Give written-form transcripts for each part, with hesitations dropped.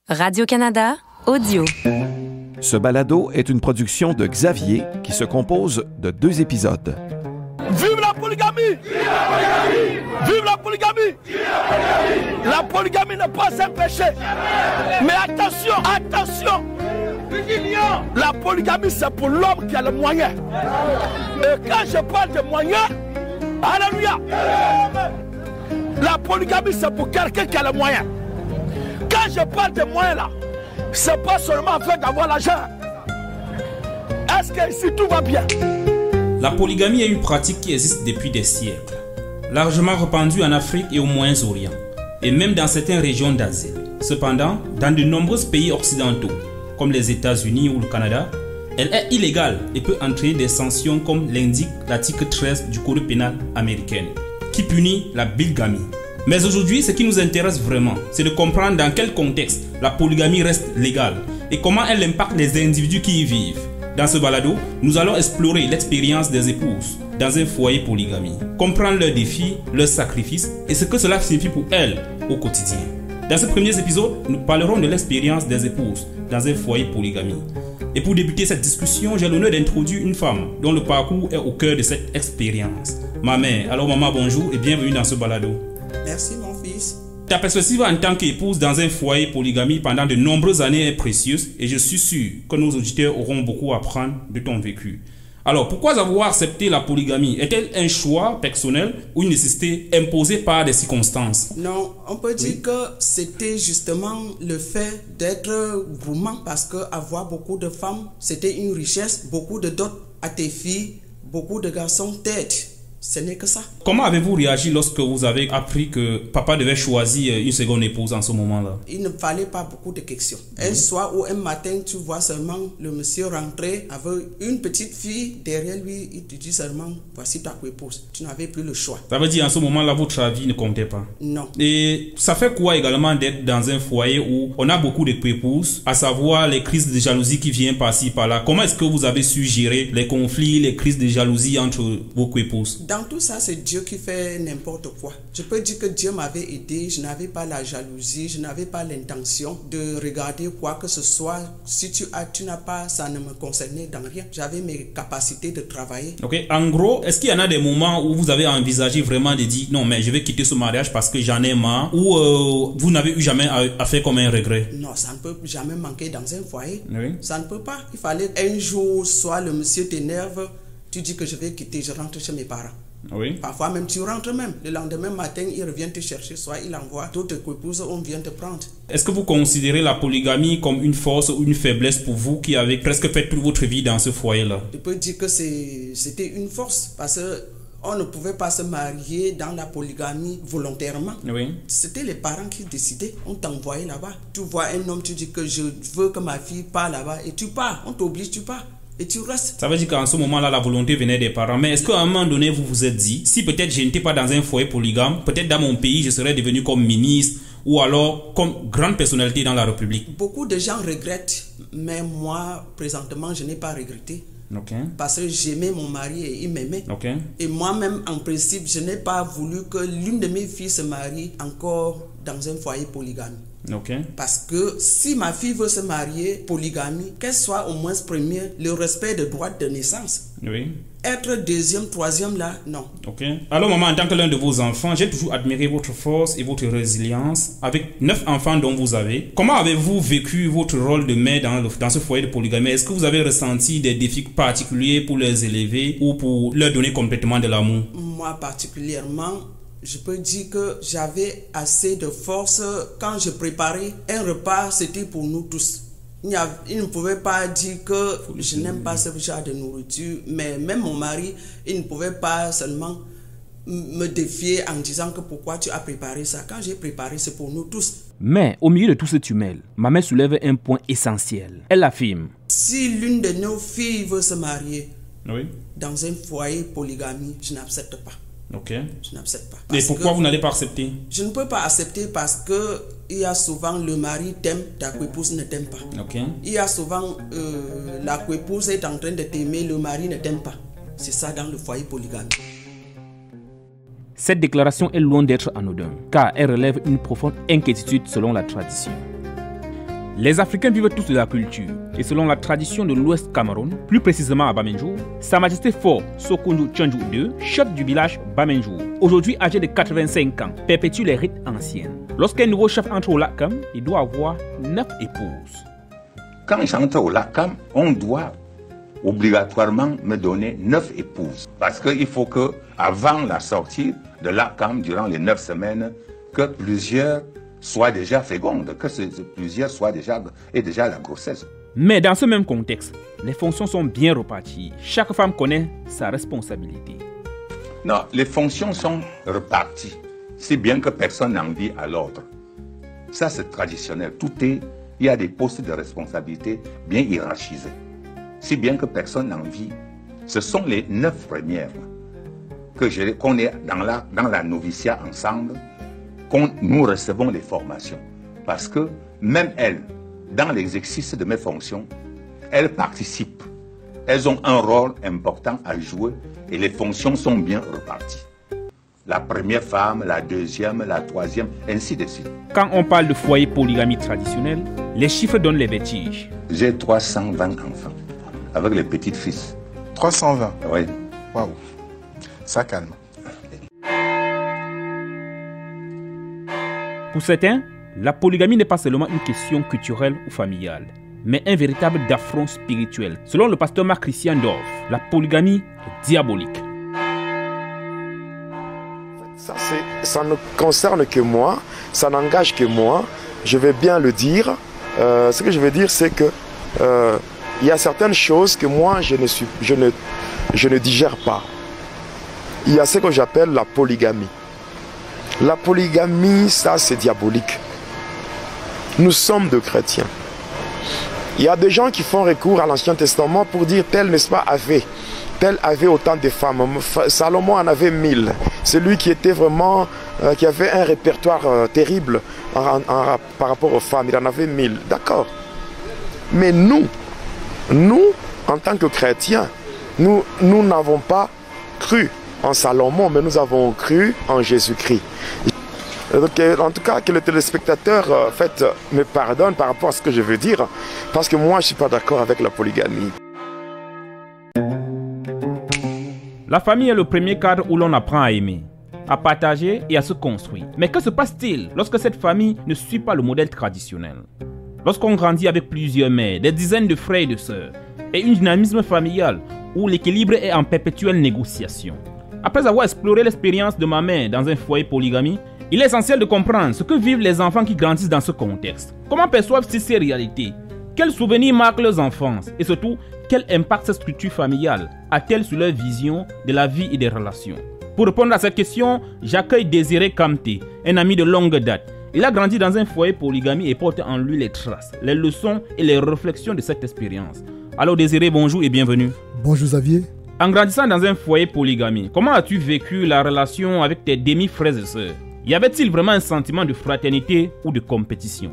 Radio-Canada, audio. Ce balado est une production de Xavier qui se compose de 2 épisodes. Vive la polygamie! Vive la polygamie! Vive la polygamie! Vive la polygamie! La polygamie n'est pas un péché. Mais attention, attention! La polygamie, c'est pour l'homme qui a le moyen. Et quand je parle de moyen, alléluia! La polygamie, c'est pour quelqu'un qui a le moyen. Quand je parle de moyens là, c'est pas seulement en fait d'avoir l'argent. Est-ce que ici tout va bien? La polygamie est une pratique qui existe depuis des siècles, largement répandue en Afrique et au Moyen-Orient, et même dans certaines régions d'Asie. Cependant, dans de nombreux pays occidentaux, comme les États-Unis ou le Canada, elle est illégale et peut entraîner des sanctions comme l'indique l'article 13 du Code pénal américain, qui punit la bigamie. Mais aujourd'hui, ce qui nous intéresse vraiment, c'est de comprendre dans quel contexte la polygamie reste légale et comment elle impacte les individus qui y vivent. Dans ce balado, nous allons explorer l'expérience des épouses dans un foyer polygamie, comprendre leurs défis, leurs sacrifices et ce que cela signifie pour elles au quotidien. Dans ce premier épisode, nous parlerons de l'expérience des épouses dans un foyer polygamie. Et pour débuter cette discussion, j'ai l'honneur d'introduire une femme dont le parcours est au cœur de cette expérience. Ma mère. Alors maman, bonjour et bienvenue dans ce balado. Merci mon fils. Ta perspective en tant qu'épouse dans un foyer polygamie pendant de nombreuses années est précieuse et je suis sûr que nos auditeurs auront beaucoup à apprendre de ton vécu. Alors, pourquoi avoir accepté la polygamie? Est-elle un choix personnel ou une nécessité imposée par des circonstances? Non, on peut dire que c'était justement le fait d'être gourmand parce que avoir beaucoup de femmes, c'était une richesse, beaucoup de dot à tes filles, beaucoup de garçons têtes. Ce n'est que ça. Comment avez-vous réagi lorsque vous avez appris que papa devait choisir une seconde épouse en ce moment-là? Il ne fallait pas beaucoup de questions. Un soir ou un matin, tu vois seulement le monsieur rentrer avec une petite fille. Derrière lui, il te dit seulement, voici ta épouse. Tu n'avais plus le choix. Ça veut dire en ce moment-là, votre avis ne comptait pas? Non. Et ça fait quoi également d'être dans un foyer où on a beaucoup de épouses, à savoir les crises de jalousie qui viennent par-ci, par-là? Comment est-ce que vous avez su gérer les conflits, les crises de jalousie entre vos épouses? Dans tout ça, c'est Dieu qui fait n'importe quoi. Je peux dire que Dieu m'avait aidé. Je n'avais pas la jalousie, je n'avais pas l'intention de regarder quoi que ce soit. Si tu n'as pas, ça ne me concernait dans rien. J'avais mes capacités de travailler. Ok. En gros, est-ce qu'il y en a des moments où vous avez envisagé vraiment de dire non, mais je vais quitter ce mariage parce que j'en ai marre, ou vous n'avez eu jamais à faire comme un regret? Non, ça ne peut jamais manquer dans un foyer. Oui. Ça ne peut pas. Il fallait un jour, soit le monsieur t'énerve, tu dis que je vais quitter, je rentre chez mes parents. Oui. Parfois même tu rentres même. Le lendemain matin, il revient te chercher, soit il envoie d'autres épouses, on vient te prendre. Est-ce que vous considérez la polygamie comme une force ou une faiblesse pour vous qui avez presque fait toute votre vie dans ce foyer-là? Je peux dire que c'était une force parce qu'on ne pouvait pas se marier dans la polygamie volontairement. Oui. C'était les parents qui décidaient. On t'envoyait là-bas. Tu vois un homme, tu dis que je veux que ma fille parte là-bas et tu pars. On t'oblige, tu pars. Et tu restes. Ça veut dire qu'en ce moment-là, la volonté venait des parents. Mais est-ce qu'à un moment donné, vous vous êtes dit, si peut-être je n'étais pas dans un foyer polygame, peut-être dans mon pays, je serais devenu comme ministre ou alors comme grande personnalité dans la République? Beaucoup de gens regrettent, mais moi, présentement, je n'ai pas regretté. Okay. Parce que j'aimais mon mari et il m'aimait. Okay. Et moi-même, en principe, je n'ai pas voulu que l'une de mes filles se marie encore dans un foyer polygame. Okay. Parce que si ma fille veut se marier polygamie, qu'elle soit au moins première, le respect des droits de naissance. Oui. Être deuxième, troisième là, non. Ok. Alors maman, en tant que l'un de vos enfants, j'ai toujours admiré votre force et votre résilience avec 9 enfants dont vous avez. Comment avez-vous vécu votre rôle de mère dans ce foyer de polygamie? Est-ce que vous avez ressenti des défis particuliers pour les élever ou pour leur donner complètement de l'amour? Moi particulièrement, je peux dire que j'avais assez de force. Quand je préparais un repas, c'était pour nous tous. Il ne pouvait pas dire que je n'aime pas ce genre de nourriture, mais même mon mari, il ne pouvait pas seulement me défier en disant que pourquoi tu as préparé ça. Quand j'ai préparé, c'est pour nous tous. Mais au milieu de tout ce tumulte, ma mère soulève un point essentiel. Elle affirme: si l'une de nos filles veut se marier dans un foyer polygamie, je n'accepte pas. Ok. Je n'accepte pas. Et pourquoi vous n'allez pas accepter? Je ne peux pas accepter parce que il y a souvent le mari t'aime, ta épouse ne t'aime pas. Ok. Il y a souvent la épouse est en train de t'aimer, le mari ne t'aime pas. C'est ça dans le foyer polygame. Cette déclaration est loin d'être anodine, car elle relève une profonde inquiétude selon la tradition. Les Africains vivent tous de la culture. Et selon la tradition de l'Ouest Cameroun, plus précisément à Bamenjour, Sa Majesté Fort Sokunju Tchandjou II, chef du village Bamenjour, aujourd'hui âgé de 85 ans, perpétue les rites anciens. Lorsqu'un nouveau chef entre au Lakam, il doit avoir 9 épouses. Quand j'entre au Lakam, on doit obligatoirement me donner 9 épouses. Parce qu'il faut que, avant la sortie de Lakam, durant les 9 semaines, que plusieurs soient déjà fécondes, que plusieurs soient déjà la grossesse. Mais dans ce même contexte, les fonctions sont bien reparties. Chaque femme connaît sa responsabilité. Non, les fonctions sont reparties, si bien que personne n'envie à l'autre. Ça, c'est traditionnel. Il y a des postes de responsabilité bien hiérarchisés. Si bien que personne n'envie. Ce sont les 9 premières qu'on est dans la noviciat ensemble, nous recevons les formations. Parce que même elles, dans l'exercice de mes fonctions, elles participent. Elles ont un rôle important à jouer et les fonctions sont bien reparties. La première femme, la deuxième, la troisième, ainsi de suite. Quand on parle de foyer polygamie traditionnel, les chiffres donnent les vertiges. J'ai 320 enfants, avec les petits-fils. 320? Oui. Waouh, ça calme. Pour certains, la polygamie n'est pas seulement une question culturelle ou familiale, mais un véritable affront spirituel. Selon le pasteur Marc-Christian Dorf, la polygamie est diabolique. Ça ne concerne que moi, ça n'engage que moi. Je vais bien le dire. Ce que je veux dire, c'est que il y a certaines choses que moi, je ne digère pas. Il y a ce que j'appelle la polygamie. La polygamie, ça, c'est diabolique. Nous sommes de chrétiens. Il y a des gens qui font recours à l'Ancien Testament pour dire tel, n'est-ce pas, tel avait autant de femmes. Salomon en avait 1000. C'est lui qui était vraiment, qui avait un répertoire terrible par rapport aux femmes. Il en avait 1000. D'accord. Mais nous, en tant que chrétiens, nous n'avons pas cru en Salomon, mais nous avons cru en Jésus-Christ. Donc, en tout cas, que le téléspectateur me pardonne par rapport à ce que je veux dire, parce que moi, je ne suis pas d'accord avec la polygamie. La famille est le premier cadre où l'on apprend à aimer, à partager et à se construire. Mais que se passe-t-il lorsque cette famille ne suit pas le modèle traditionnel? Lorsqu'on grandit avec plusieurs mères, des dizaines de frères et de sœurs, et un dynamisme familial où l'équilibre est en perpétuelle négociation. Après avoir exploré l'expérience de ma mère dans un foyer polygamie, il est essentiel de comprendre ce que vivent les enfants qui grandissent dans ce contexte. Comment perçoivent-ils ces réalités? Quels souvenirs marquent leurs enfances? Et surtout, quel impact cette structure familiale a-t-elle sur leur vision de la vie et des relations? Pour répondre à cette question, j'accueille Désiré Kamté, un ami de longue date. Il a grandi dans un foyer polygamie et porte en lui les traces, les leçons et les réflexions de cette expérience. Alors Désiré, bonjour et bienvenue. Bonjour Xavier. En grandissant dans un foyer polygamie, comment as-tu vécu la relation avec tes demi-frères et sœurs? Y avait-il vraiment un sentiment de fraternité ou de compétition?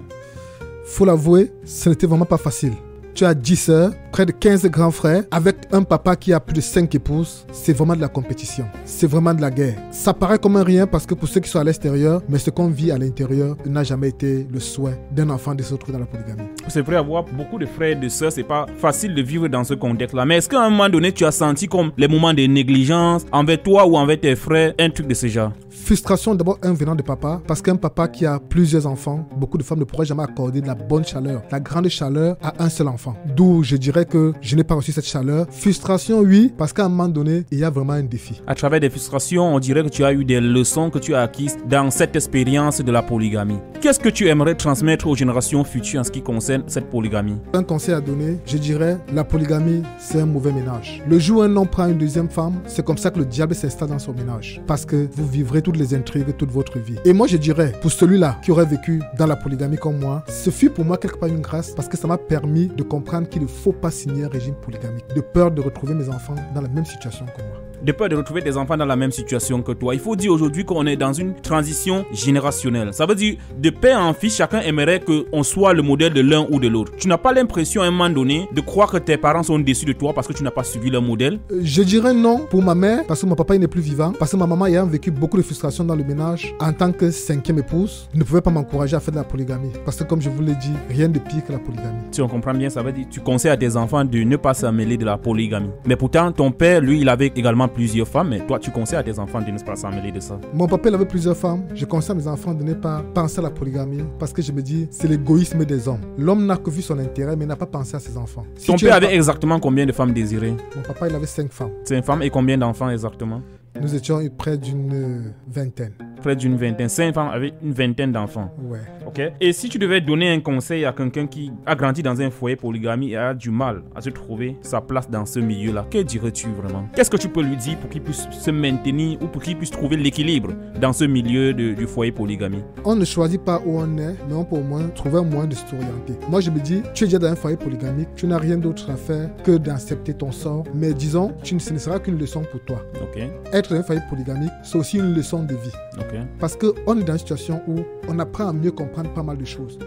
Faut l'avouer, ce n'était vraiment pas facile. Tu as 10 sœurs, près de 15 grands frères, avec un papa qui a plus de 5 épouses. C'est vraiment de la compétition. C'est vraiment de la guerre. Ça paraît comme un rien parce que pour ceux qui sont à l'extérieur, mais ce qu'on vit à l'intérieur n'a jamais été le souhait d'un enfant de se retrouver dans la polygamie. C'est vrai, avoir beaucoup de frères et de sœurs, c'est pas facile de vivre dans ce contexte-là. Mais est-ce qu'à un moment donné, tu as senti comme les moments de négligence envers toi ou envers tes frères, un truc de ce genre? Frustration d'abord venant de papa, parce qu'un papa qui a plusieurs enfants, beaucoup de femmes ne pourraient jamais accorder de la bonne chaleur, la grande chaleur à un seul enfant. D'où je dirais que je n'ai pas reçu cette chaleur. Frustration, oui, parce qu'à un moment donné, il y a vraiment un défi. À travers des frustrations, on dirait que tu as eu des leçons que tu as acquises dans cette expérience de la polygamie. Qu'est-ce que tu aimerais transmettre aux générations futures en ce qui concerne cette polygamie? Un conseil à donner, je dirais, la polygamie, c'est un mauvais ménage. Le jour où un homme prend une deuxième femme, c'est comme ça que le diable s'installe dans son ménage. Parce que vous vivrez toutes les intrigues toute votre vie. Et moi, je dirais, pour celui-là qui aurait vécu dans la polygamie comme moi, ce fut pour moi quelque part une grâce parce que ça m'a permis de comprendre qu'il ne faut pas signer un régime polygamique, de peur de retrouver mes enfants dans la même situation que moi. de peur de retrouver des enfants dans la même situation que toi. Il faut dire aujourd'hui qu'on est dans une transition générationnelle. Ça veut dire, de père en fils, chacun aimerait qu'on soit le modèle de l'un ou de l'autre. Tu n'as pas l'impression à un moment donné de croire que tes parents sont déçus de toi parce que tu n'as pas suivi leur modèle? Je dirais non pour ma mère, parce que mon papa il n'est plus vivant, parce que ma maman ayant vécu beaucoup de frustration dans le ménage en tant que 5e épouse, ne pouvait pas m'encourager à faire de la polygamie. Parce que comme je vous l'ai dit, rien de pire que la polygamie. Si on comprend bien, ça veut dire tu conseilles à tes enfants de ne pas s'emmêler de la polygamie. Mais pourtant, ton père, lui, il avait également plusieurs femmes, mais toi, tu conseilles à tes enfants de ne pas s'emmêler de ça. Mon papa, il avait plusieurs femmes. Je conseille à mes enfants de ne pas penser à la polygamie, parce que je me dis, c'est l'égoïsme des hommes. L'homme n'a que vu son intérêt, mais n'a pas pensé à ses enfants. Si ton père avait exactement combien de femmes désirées? Mon papa, il avait 5 femmes. 5 femmes et combien d'enfants exactement? Nous étions près d'une vingtaine. Près d'une vingtaine. 5 femmes avec une vingtaine d'enfants. Ouais. Ok. Et si tu devais donner un conseil à quelqu'un qui a grandi dans un foyer polygamie et a du mal à se trouver sa place dans ce milieu-là, que dirais-tu vraiment? Qu'est-ce que tu peux lui dire pour qu'il puisse se maintenir ou pour qu'il puisse trouver l'équilibre dans ce milieu du foyer polygamie? On ne choisit pas où on est, mais on peut au moins trouver un moyen de s'orienter. Moi, je me dis, tu es déjà dans un foyer polygamique, tu n'as rien d'autre à faire que d'accepter ton sort. Mais disons, ce ne sera qu'une leçon pour toi. Ok. Être dans un foyer polygamique, c'est aussi une leçon de vie. Ok. Parce qu'on est dans une situation où on apprend à mieux comprendre pas mal de choses.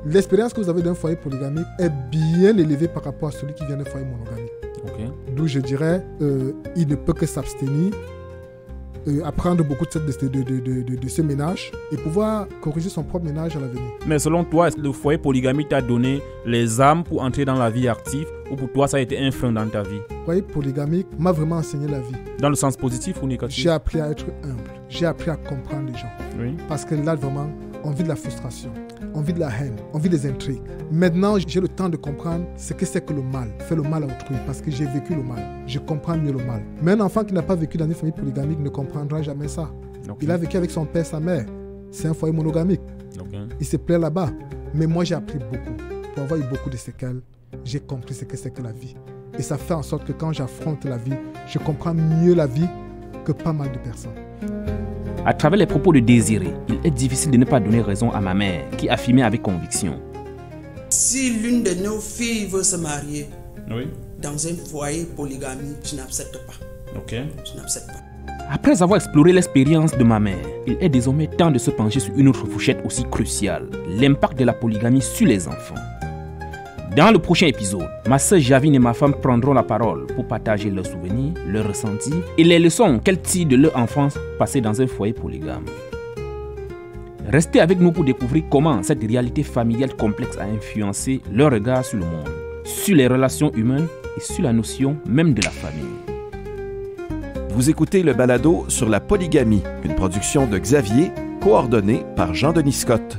L'expérience que vous avez d'un foyer polygamique est bien élevée par rapport à celui qui vient d'un foyer monogamique. Okay. D'où je dirais, il ne peut que s'abstenir, apprendre beaucoup de ce ménage et pouvoir corriger son propre ménage à l'avenir. Mais selon toi, est-ce que le foyer polygamie t'a donné les armes pour entrer dans la vie active ou pour toi ça a été un frein dans ta vie? Le foyer polygamique m'a vraiment enseigné la vie. Dans le sens positif ou négatif? J'ai appris à être humble, j'ai appris à comprendre les gens. Oui. Parce que là vraiment, on vit de la frustration, on vit de la haine, on vit des intrigues. Maintenant, j'ai le temps de comprendre ce que c'est que le mal, faire le mal à autrui, parce que j'ai vécu le mal. Je comprends mieux le mal. Mais un enfant qui n'a pas vécu dans une famille polygamique ne comprendra jamais ça. Okay. Il a vécu avec son père, sa mère. C'est un foyer monogamique. Okay. Il se plaît là-bas. Mais moi, j'ai appris beaucoup. Pour avoir eu beaucoup de séquelles, j'ai compris ce que c'est que la vie. Et ça fait en sorte que quand j'affronte la vie, je comprends mieux la vie que pas mal de personnes. À travers les propos de Désiré, il est difficile de ne pas donner raison à ma mère, qui affirmait avec conviction. Si l'une de nos filles veut se marier dans un foyer polygamie, je n'accepte pas. Ok. Je n'accepte pas. Après avoir exploré l'expérience de ma mère, il est désormais temps de se pencher sur une autre fourchette aussi cruciale, l'impact de la polygamie sur les enfants. Dans le prochain épisode, ma sœur Javine et ma femme prendront la parole pour partager leurs souvenirs, leurs ressentis et les leçons qu'elles tirent de leur enfance passée dans un foyer polygame. Restez avec nous pour découvrir comment cette réalité familiale complexe a influencé leur regard sur le monde, sur les relations humaines et sur la notion même de la famille. Vous écoutez le balado sur la polygamie, une production de Xavier, coordonnée par Jean-Denis Scott.